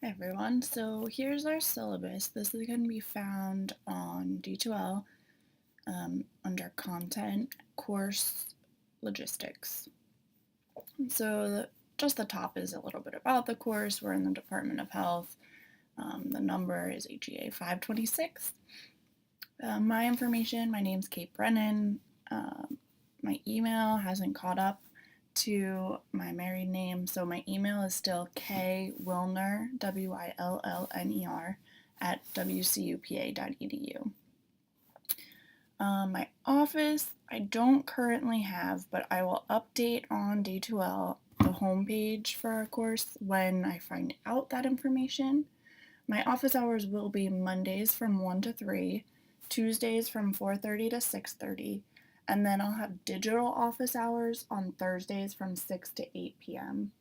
Hi everyone, so here's our syllabus. This is going to be found on D2L under Content, Course, Logistics. So just the top is a little bit about the course. We're in the Department of Health. The number is AGA 526. My information, my name's Kate Brennan. My email hasn't caught up to my married name, so my email is still kwillner, WILLNER, at wcupa.edu. My office, I don't currently have, but I will update on D2L the homepage for our course when I find out that information. My office hours will be Mondays from 1 to 3, Tuesdays from 4:30 to 6:30, and then I'll have digital office hours on Thursdays from 6 to 8 p.m.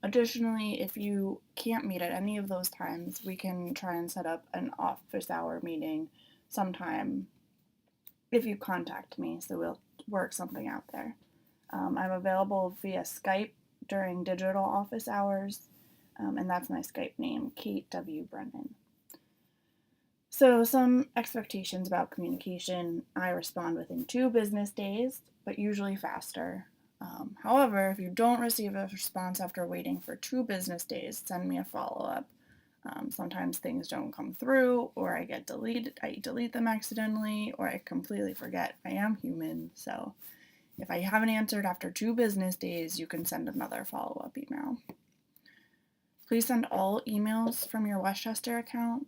Additionally, if you can't meet at any of those times, we can try and set up an office hour meeting sometime if you contact me, so we'll work something out there. I'm available via Skype during digital office hours, and that's my Skype name, Kate W. Brennan. So, some expectations about communication. I respond within 2 business days, but usually faster. However, if you don't receive a response after waiting for 2 business days, send me a follow up. Sometimes things don't come through, or I get deleted. I delete them accidentally, or I completely forget. I am human, so if I haven't answered after 2 business days, you can send another follow up email. Please send all emails from your Westchester account.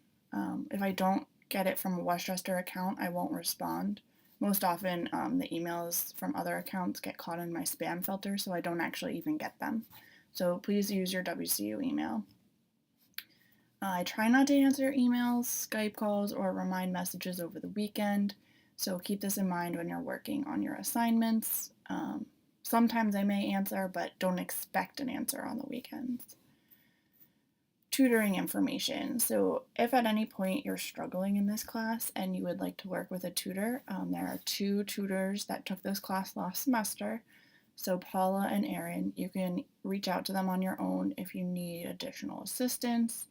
If I don't get it from a Westchester account, I won't respond. Most often, the emails from other accounts get caught in my spam filter, so I don't actually even get them. So please use your WCU email. I try not to answer emails, Skype calls, or remind messages over the weekend, so keep this in mind when you're working on your assignments. Sometimes I may answer, but don't expect an answer on the weekends. Tutoring information. So if at any point you're struggling in this class and you would like to work with a tutor, there are 2 tutors that took this class last semester. So Paula and Erin, you can reach out to them on your own if you need additional assistance.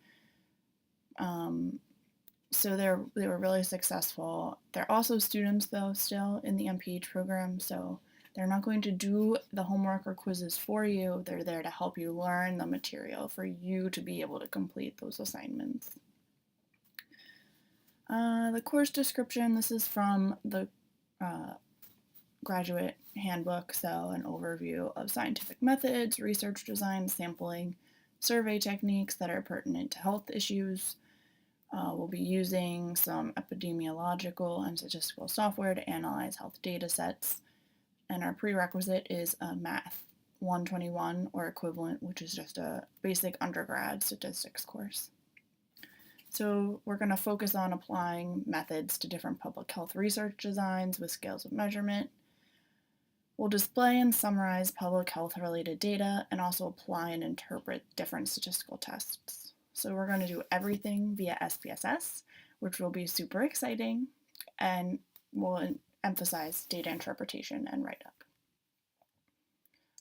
So they were really successful. They're also students though still in the MPH program, so they're not going to do the homework or quizzes for you. They're there to help you learn the material for you to be able to complete those assignments. The course description, this is from the graduate handbook, so an overview of scientific methods, research design, sampling, survey techniques that are pertinent to health issues. We'll be using some epidemiological and statistical software to analyze health data sets. And our prerequisite is a Math 121 or equivalent, which is just a basic undergrad statistics course. So we're going to focus on applying methods to different public health research designs with scales of measurement. We'll display and summarize public health related data and also apply and interpret different statistical tests. So we're going to do everything via SPSS, which will be super exciting, and we'll emphasize data interpretation and write-up.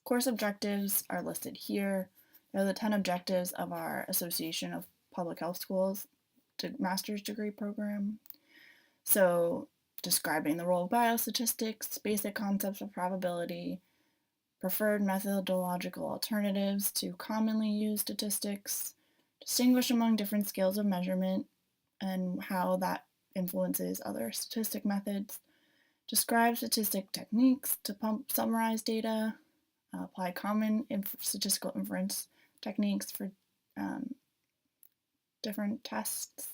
Course objectives are listed here. They're the 10 objectives of our Association of Public Health Schools master's degree program. So describing the role of biostatistics, basic concepts of probability, preferred methodological alternatives to commonly used statistics, distinguish among different scales of measurement and how that influences other statistic methods, describe statistic techniques to summarize data, apply common statistical inference techniques for different tests,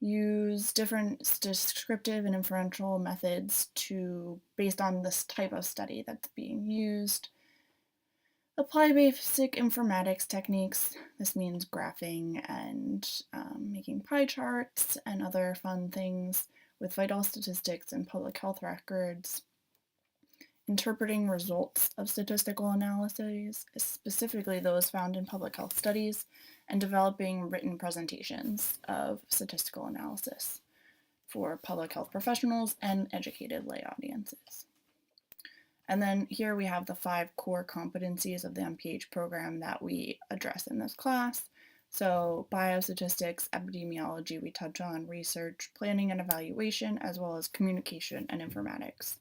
use different descriptive and inferential methods based on this type of study that's being used, apply basic informatics techniques. This means graphing and making pie charts and other fun things with vital statistics and public health records, interpreting results of statistical analyses, specifically those found in public health studies, and developing written presentations of statistical analysis for public health professionals and educated lay audiences. And then here we have the 5 core competencies of the MPH program that we address in this class. So biostatistics, epidemiology, we touch on research, planning and evaluation, as well as communication and informatics.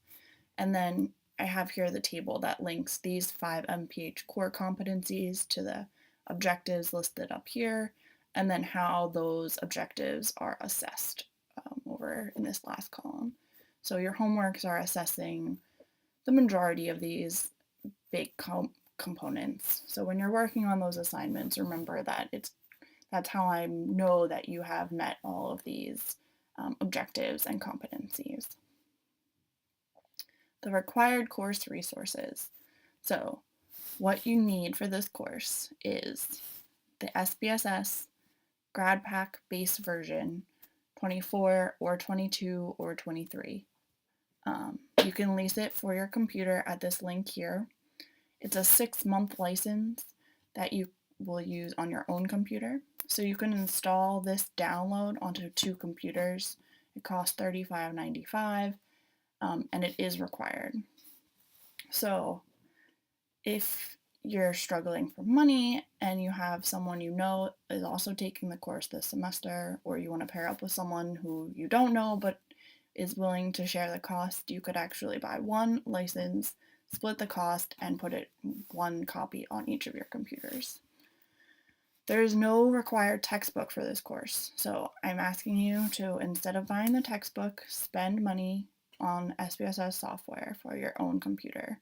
And then I have here the table that links these 5 MPH core competencies to the objectives listed up here, and then how those objectives are assessed over in this last column. So your homeworks are assessing the majority of these big components. So when you're working on those assignments, remember that that's how I know that you have met all of these objectives and competencies. The required course resources. So what you need for this course is the SPSS Grad Pack base version 24 or 22 or 23. You can lease it for your computer at this link here. It's a 6-month license that you will use on your own computer. So you can install this download onto 2 computers. It costs $35.95, and it is required. So if you're struggling for money and you have someone you know is also taking the course this semester, or you want to pair up with someone who you don't know but is willing to share the cost, you could actually buy one license, split the cost, and put it 1 copy on each of your computers. There is no required textbook for this course, so I'm asking you to, instead of buying the textbook, spend money on SPSS software for your own computer.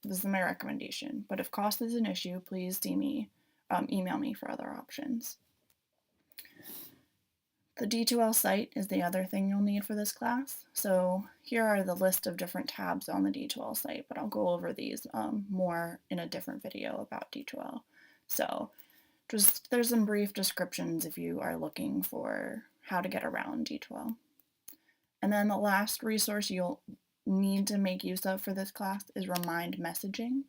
This is my recommendation, but if cost is an issue, please email me for other options. The D2L site is the other thing you'll need for this class. So here are the list of different tabs on the D2L site, but I'll go over these more in a different video about D2L. So there's some brief descriptions if you are looking for how to get around D2L. And then the last resource you'll need to make use of for this class is Remind Messaging.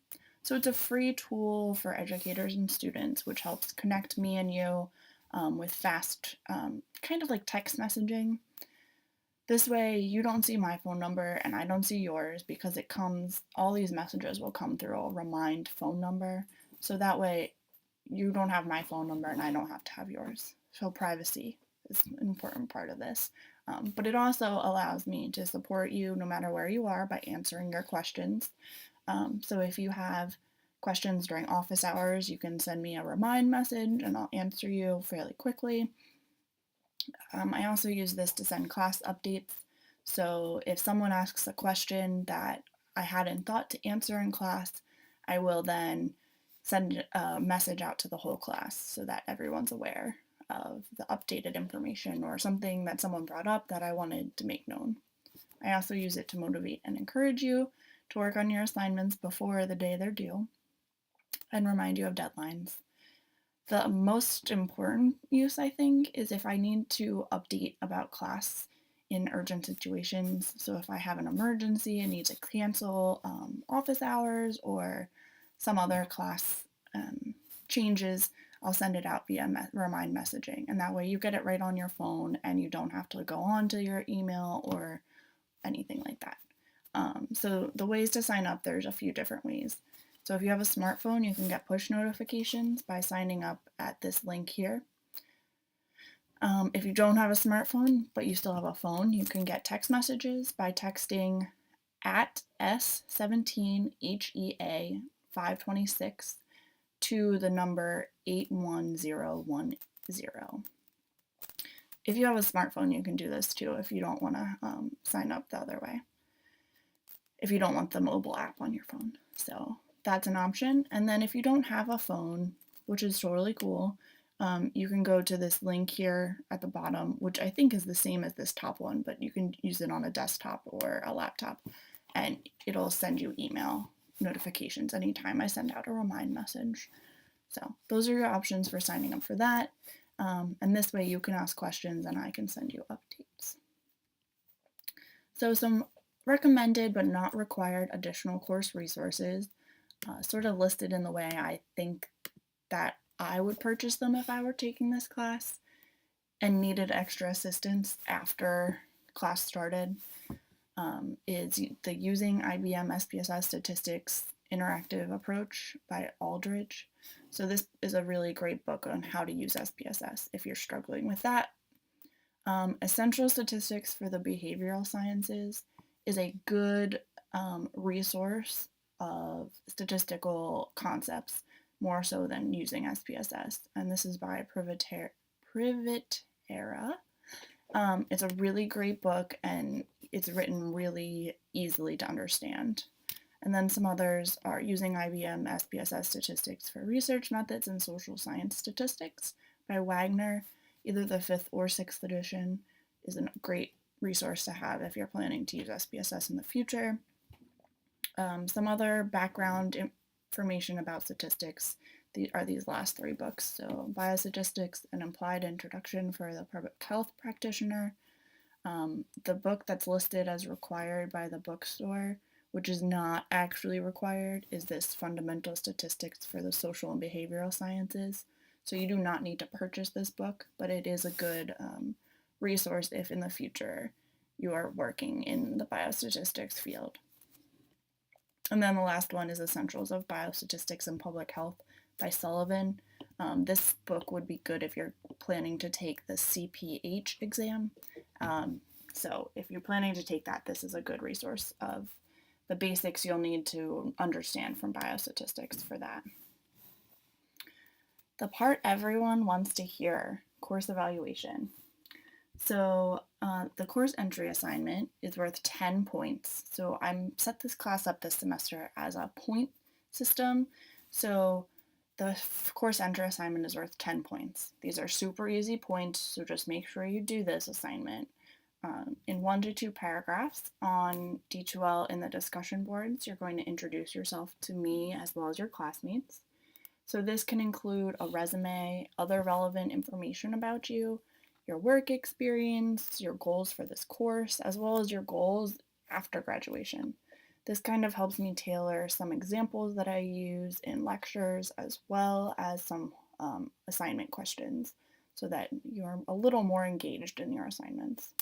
So it's a free tool for educators and students, which helps connect me and you with fast, kind of like text messaging. This way you don't see my phone number and I don't see yours, because all these messages will come through a Remind phone number. So that way you don't have my phone number and I don't have to have yours. So privacy is an important part of this. But it also allows me to support you no matter where you are by answering your questions. So if you have questions during office hours, you can send me a Remind message and I'll answer you fairly quickly. I also use this to send class updates. So if someone asks a question that I hadn't thought to answer in class, I will then send a message out to the whole class so that everyone's aware of the updated information or something that someone brought up that I wanted to make known. I also use it to motivate and encourage you to work on your assignments before the day they're due and remind you of deadlines. The most important use, I think, is if I need to update about class in urgent situations. So if I have an emergency and need to cancel office hours or some other class changes, I'll send it out via Remind messaging. And that way you get it right on your phone and you don't have to go on to your email or anything like that. So the ways to sign up, there's a few different ways. So if you have a smartphone, you can get push notifications by signing up at this link here. If you don't have a smartphone, but you still have a phone, you can get text messages by texting at S17HEA526 to the number 81010. If you have a smartphone, you can do this too if you don't want to sign up the other way. If you don't want the mobile app on your phone. So that's an option. And then if you don't have a phone, which is totally cool, you can go to this link here at the bottom, which I think is the same as this top one, but you can use it on a desktop or a laptop, and it'll send you email notifications anytime I send out a Remind message. So those are your options for signing up for that. And this way you can ask questions and I can send you updates. So some recommended but not required additional course resources, sort of listed in the way I think that I would purchase them if I were taking this class and needed extra assistance after class started, is the Using IBM SPSS Statistics Interactive Approach by Aldridge. So this is a really great book on how to use SPSS if you're struggling with that. Essential Statistics for the Behavioral Sciences is a good resource of statistical concepts, more so than using SPSS. And this is by Privitera. It's a really great book, and it's written really easily to understand. And then some others are Using IBM SPSS Statistics for Research Methods in Social Science Statistics by Wagner. Either the 5th or 6th edition is a great resource to have if you're planning to use SPSS in the future. Some other background information about statistics are these last 3 books. So Biostatistics, An Implied Introduction for the Public Health Practitioner. The book that's listed as required by the bookstore, which is not actually required, is this Fundamental Statistics for the Social and Behavioral Sciences. So you do not need to purchase this book, but it is a good resource if in the future you are working in the biostatistics field. And then the last one is Essentials of Biostatistics and Public Health by Sullivan. This book would be good if you're planning to take the CPH exam. So if you're planning to take that, this is a good resource of the basics you'll need to understand from biostatistics for that. The part everyone wants to hear, course evaluation. So the course entry assignment is worth 10 points. So I'm set this class up this semester as a point system. So the course entry assignment is worth 10 points. These are super easy points, so just make sure you do this assignment. In 1 to 2 paragraphs on D2L in the discussion boards, you're going to introduce yourself to me as well as your classmates. So this can include a resume, other relevant information about you, your work experience, your goals for this course, as well as your goals after graduation. This kind of helps me tailor some examples that I use in lectures as well as some assignment questions so that you're a little more engaged in your assignments.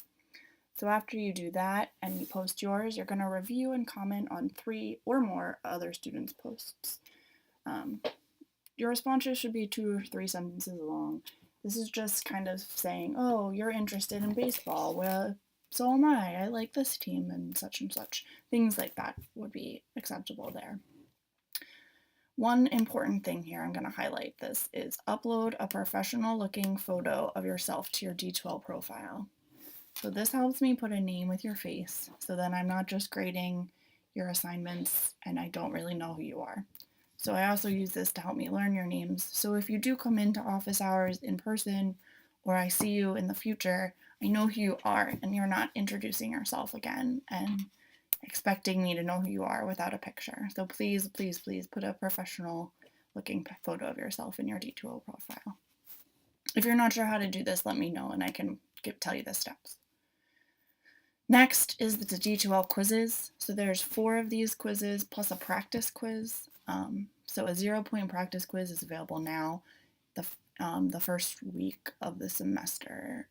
So after you do that and you post yours, you're going to review and comment on 3 or more other students' posts. Your responses should be 2 or 3 sentences long. This is just kind of saying, oh, you're interested in baseball. Well, so am I. I like this team and such. Things like that would be acceptable there. One important thing here, I'm going to highlight this, is upload a professional looking photo of yourself to your D2L profile. So this helps me put a name with your face, so then I'm not just grading your assignments and I don't really know who you are. So I also use this to help me learn your names. So if you do come into office hours in person, or I see you in the future, I know who you are and you're not introducing yourself again and expecting me to know who you are without a picture. So please, please, please put a professional looking photo of yourself in your D2L profile. If you're not sure how to do this, let me know and I can tell you the steps. Next is the D2L quizzes. So there's 4 of these quizzes plus a practice quiz. So a 0-point practice quiz is available now, the first week of the semester,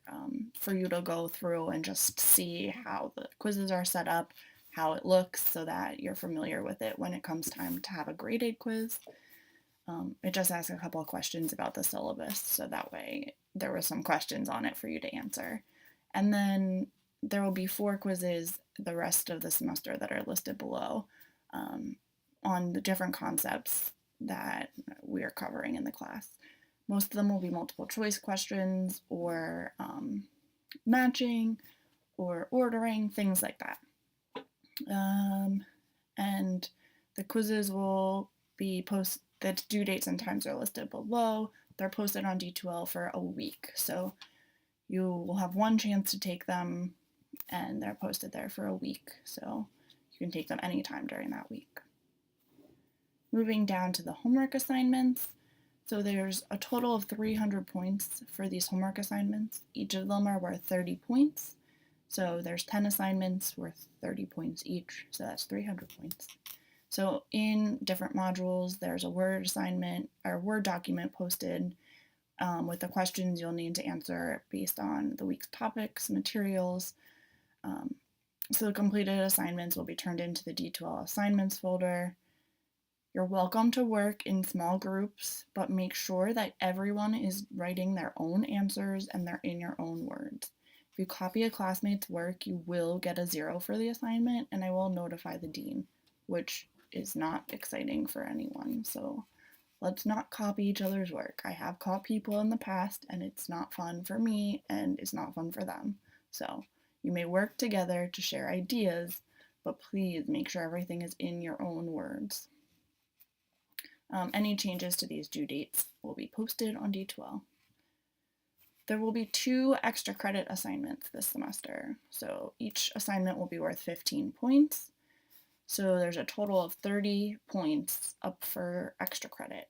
for you to go through and just see how the quizzes are set up, how it looks, so that you're familiar with it when it comes time to have a graded quiz. It just asks a couple of questions about the syllabus, so that way there were some questions on it for you to answer. And then there will be 4 quizzes the rest of the semester that are listed below on the different concepts that we are covering in the class. Most of them will be multiple choice questions or matching or ordering, things like that. And the quizzes will be posted, the due dates and times are listed below. They're posted on D2L for a week. So you will have 1 chance to take them and they're posted there for a week. So you can take them anytime during that week. Moving down to the homework assignments. So there's a total of 300 points for these homework assignments. Each of them are worth 30 points. So there's 10 assignments worth 30 points each. So that's 300 points. So in different modules, there's a Word assignment or Word document posted with the questions you'll need to answer based on the week's topics, materials. So the completed assignments will be turned into the D2L assignments folder. You're welcome to work in small groups, but make sure that everyone is writing their own answers and they're in your own words. If you copy a classmate's work, you will get a 0 for the assignment, and I will notify the dean, which is not exciting for anyone. So let's not copy each other's work. I have caught people in the past, and it's not fun for me, and it's not fun for them. So you may work together to share ideas, but please make sure everything is in your own words. Any changes to these due dates will be posted on D2L. There will be 2 extra credit assignments this semester. So each assignment will be worth 15 points. So there's a total of 30 points up for extra credit.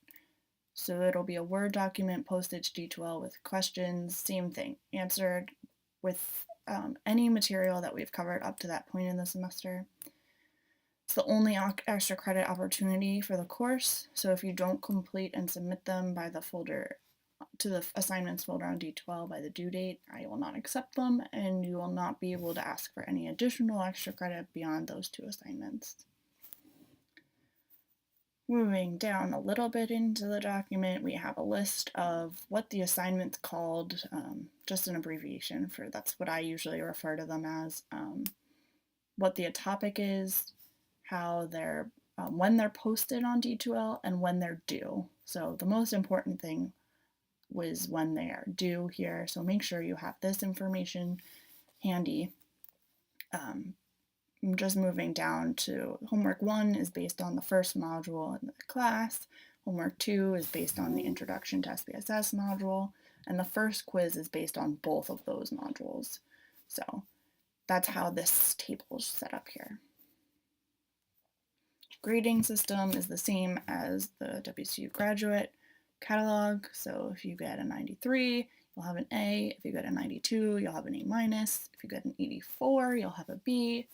So it'll be a Word document posted to D2L with questions, same thing, answered with any material that we've covered up to that point in the semester. It's the only extra credit opportunity for the course, so if you don't complete and submit them by the folder to the assignments folder on D2L by the due date, I will not accept them, and you will not be able to ask for any additional extra credit beyond those 2 assignments. Moving down a little bit into the document, we have a list of what the assignment's called, just an abbreviation for that's what I usually refer to them as, what the topic is, how they're when they're posted on D2L, and when they're due. So the most important thing was when they are due here. So make sure you have this information handy. I'm just moving down to homework 1 is based on the first module in the class. Homework 2 is based on the Introduction to SPSS module, and the first quiz is based on both of those modules. So that's how this table is set up here. Grading system is the same as the WCU graduate catalog. So if you get a 93, you'll have an A. If you get a 92, you'll have an A minus. If you get an 84, you'll have a B.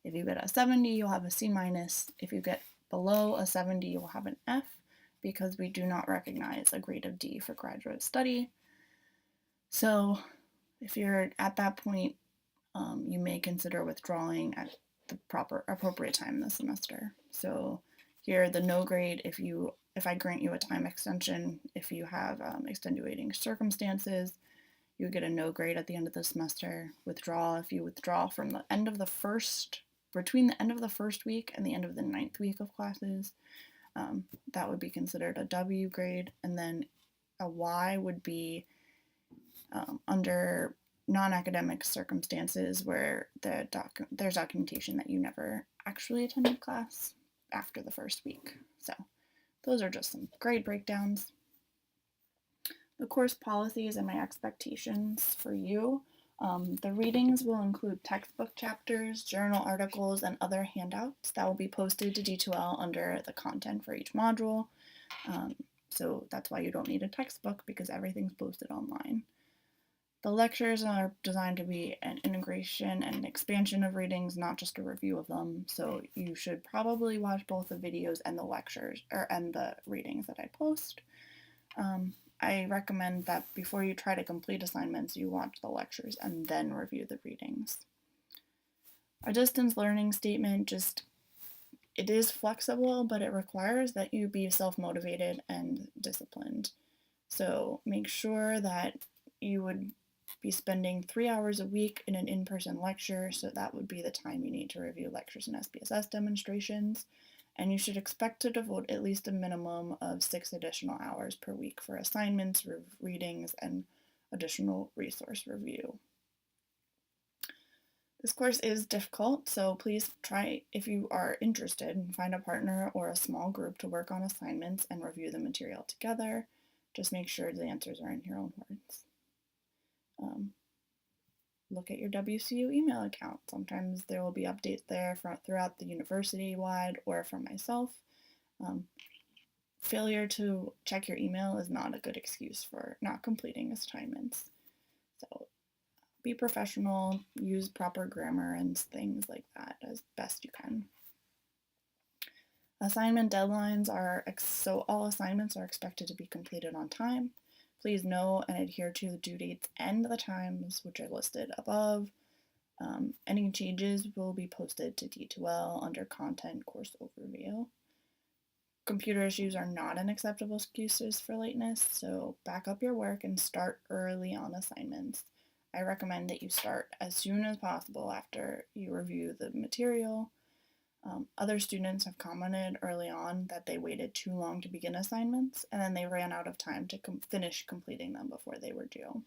If you get a 70, you'll have a C minus. If you get below a 70, you'll have an F, because we do not recognize a grade of D for graduate study. So if you're at that point, you may consider withdrawing at the appropriate time this semester. So here, the no grade, if I grant you a time extension, if you have extenuating circumstances, you get a no grade at the end of the semester. Withdraw, if you withdraw from the end of the first, between the end of the first week and the end of the 9th week of classes, that would be considered a W grade, and then a Y would be under non-academic circumstances where there's documentation that you never actually attended class after the first week. So those are just some grade breakdowns. The course policies and my expectations for you. The readings will include textbook chapters, journal articles, and other handouts that will be posted to D2L under the content for each module. So that's why you don't need a textbook, because everything's posted online. The lectures are designed to be an integration and an expansion of readings, not just a review of them. So you should probably watch both the videos and the lectures, and the readings that I post. I recommend that before you try to complete assignments, you watch the lectures and then review the readings. A distance learning statement, it is flexible, but it requires that you be self-motivated and disciplined. So make sure that you would be spending 3 hours a week in an in-person lecture, so that would be the time you need to review lectures and SPSS demonstrations, and you should expect to devote at least a minimum of 6 additional hours per week for assignments, readings, and additional resource review. This course is difficult, so please try, if you are interested, find a partner or a small group to work on assignments and review the material together. Just make sure the answers are in your own words. Look at your WCU email account. Sometimes there will be updates there throughout the university-wide or from myself. Failure to check your email is not a good excuse for not completing assignments. So be professional, use proper grammar and things like that as best you can. Assignment deadlines so all assignments are expected to be completed on time. Please know and adhere to the due dates and the times, which are listed above. Any changes will be posted to D2L under Content Course Overview. Computer issues are not an acceptable excuses for lateness, so back up your work and start early on assignments. I recommend that you start as soon as possible after you review the material. Other students have commented early on that they waited too long to begin assignments, and then they ran out of time to finish completing them before they were due.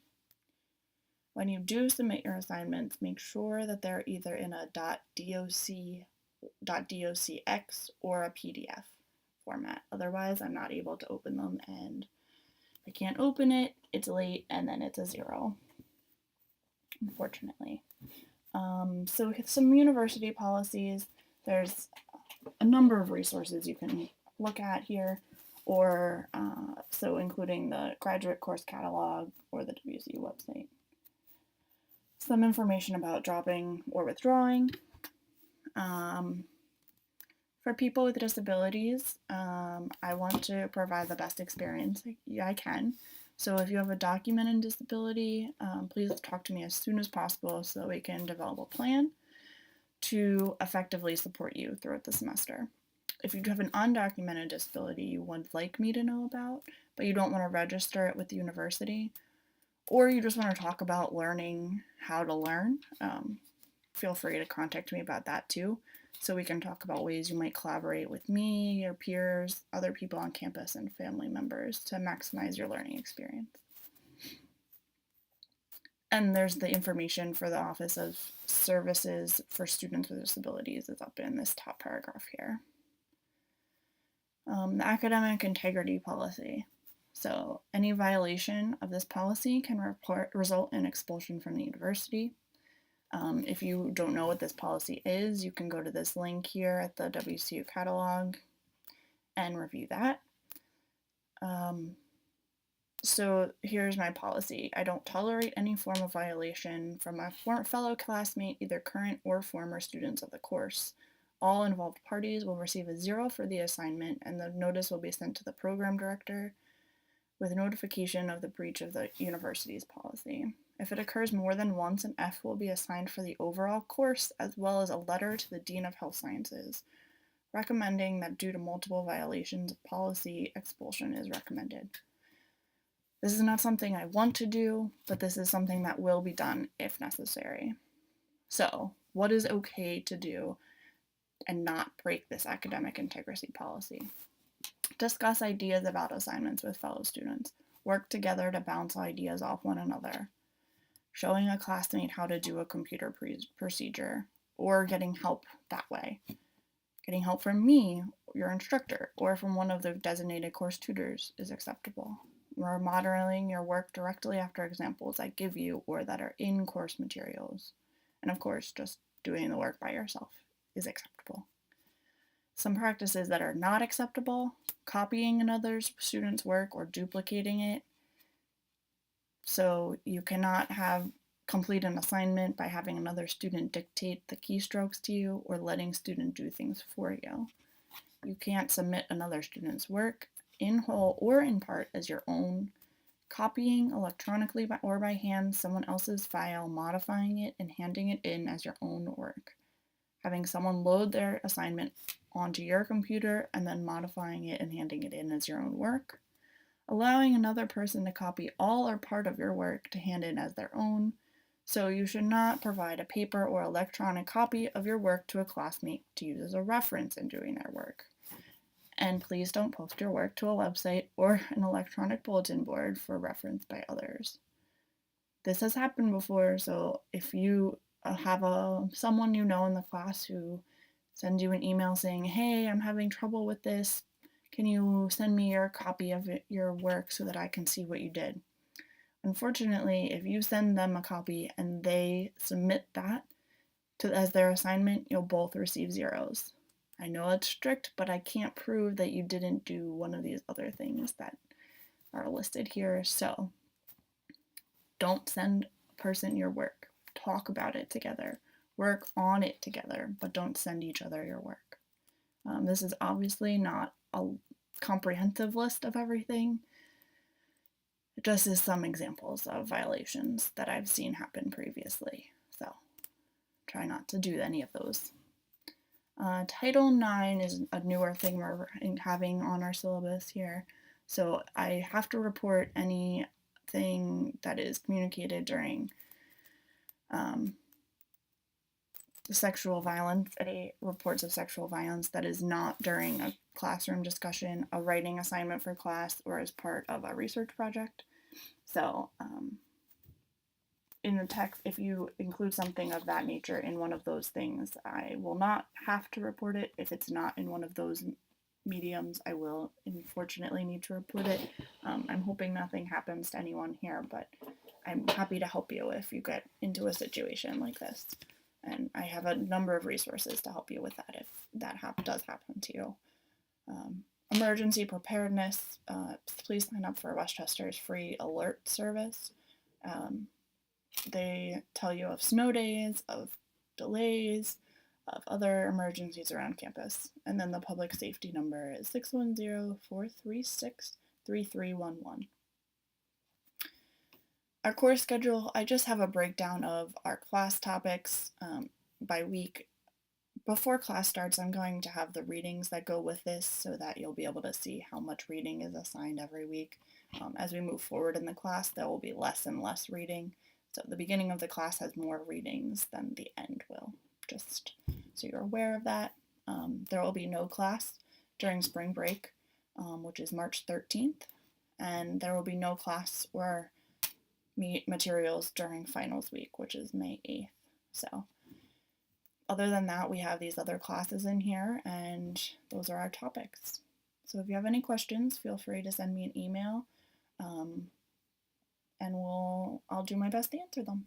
When you do submit your assignments, make sure that they're either in a .docx or a PDF format. Otherwise, I'm not able to open them, and if I can't open it, it's late, and then it's a 0, unfortunately. So some university policies, there's a number of resources you can look at here, or so including the graduate course catalog or the WCU website. Some information about dropping or withdrawing. For people with disabilities, I want to provide the best experience I can. So if you have a documented disability, please talk to me as soon as possible so that we can develop a plan to effectively support you throughout the semester. If you have an undocumented disability you would like me to know about, but you don't want to register it with the university, or you just want to talk about learning how to learn, feel free to contact me about that too, so we can talk about ways you might collaborate with me, your peers, other people on campus, and family members to maximize your learning experience. And there's the information for the Office of Services for Students with Disabilities is up in this top paragraph here. The academic integrity policy. So any violation of this policy can result in expulsion from the university. If you don't know what this policy is, you can go to this link here at the WCU catalog and review that. So here's my policy. I don't tolerate any form of violation from a fellow classmate, either current or former students of the course. All involved parties will receive a 0 for the assignment, and the notice will be sent to the program director with notification of the breach of the university's policy. If it occurs more than once, an F will be assigned for the overall course, as well as a letter to the Dean of Health Sciences, recommending that due to multiple violations of policy, expulsion is recommended. This is not something I want to do, but this is something that will be done if necessary. So, what is okay to do and not break this academic integrity policy? Discuss ideas about assignments with fellow students. Work together to bounce ideas off one another. Showing a classmate how to do a computer procedure, or getting help that way. Getting help from me, your instructor, or from one of the designated course tutors is acceptable. Or modeling your work directly after examples I give you or that are in course materials. And of course, just doing the work by yourself is acceptable. Some practices that are not acceptable: copying another student's work or duplicating it. So you cannot complete an assignment by having another student dictate the keystrokes to you or letting student do things for you. You can't submit another student's work in whole or in part as your own. Copying electronically or by hand someone else's file, modifying it, and handing it in as your own work. Having someone load their assignment onto your computer and then modifying it and handing it in as your own work. Allowing another person to copy all or part of your work to hand in as their own. So you should not provide a paper or electronic copy of your work to a classmate to use as a reference in doing their work. And please don't post your work to a website or an electronic bulletin board for reference by others. This has happened before, so if you have someone you know in the class who sends you an email saying, hey, I'm having trouble with this, can you send me your copy of your work so that I can see what you did? Unfortunately, if you send them a copy and they submit that as their assignment, you'll both receive 0s. I know it's strict, but I can't prove that you didn't do one of these other things that are listed here. So don't send a person your work. Talk about it together. Work on it together, but don't send each other your work. This is obviously not a comprehensive list of everything. It just is some examples of violations that I've seen happen previously. So try not to do any of those. Title IX is a newer thing we're having on our syllabus here. So I have to report anything that is communicated during the sexual violence, any reports of sexual violence that is not during a classroom discussion, a writing assignment for class, or as part of a research project. So in the text, if you include something of that nature in one of those things, I will not have to report it. If it's not in one of those mediums, I will unfortunately need to report it. I'm hoping nothing happens to anyone here, but I'm happy to help you if you get into a situation like this. And I have a number of resources to help you with that if that does happen to you. Emergency preparedness, please sign up for Westchester's free alert service. They tell you of snow days, of delays, of other emergencies around campus. And then the public safety number is 610-436-3311. Our course schedule, I just have a breakdown of our class topics by week. Before class starts, I'm going to have the readings that go with this so that you'll be able to see how much reading is assigned every week. As we move forward in the class, there will be less and less reading. So the beginning of the class has more readings than the end will, just so you're aware of that. There will be no class during spring break, which is March 13th, and there will be no class or materials during finals week, which is May 8th. So other than that, we have these other classes in here, and those are our topics. So if you have any questions, feel free to send me an email, and I'll do my best to answer them.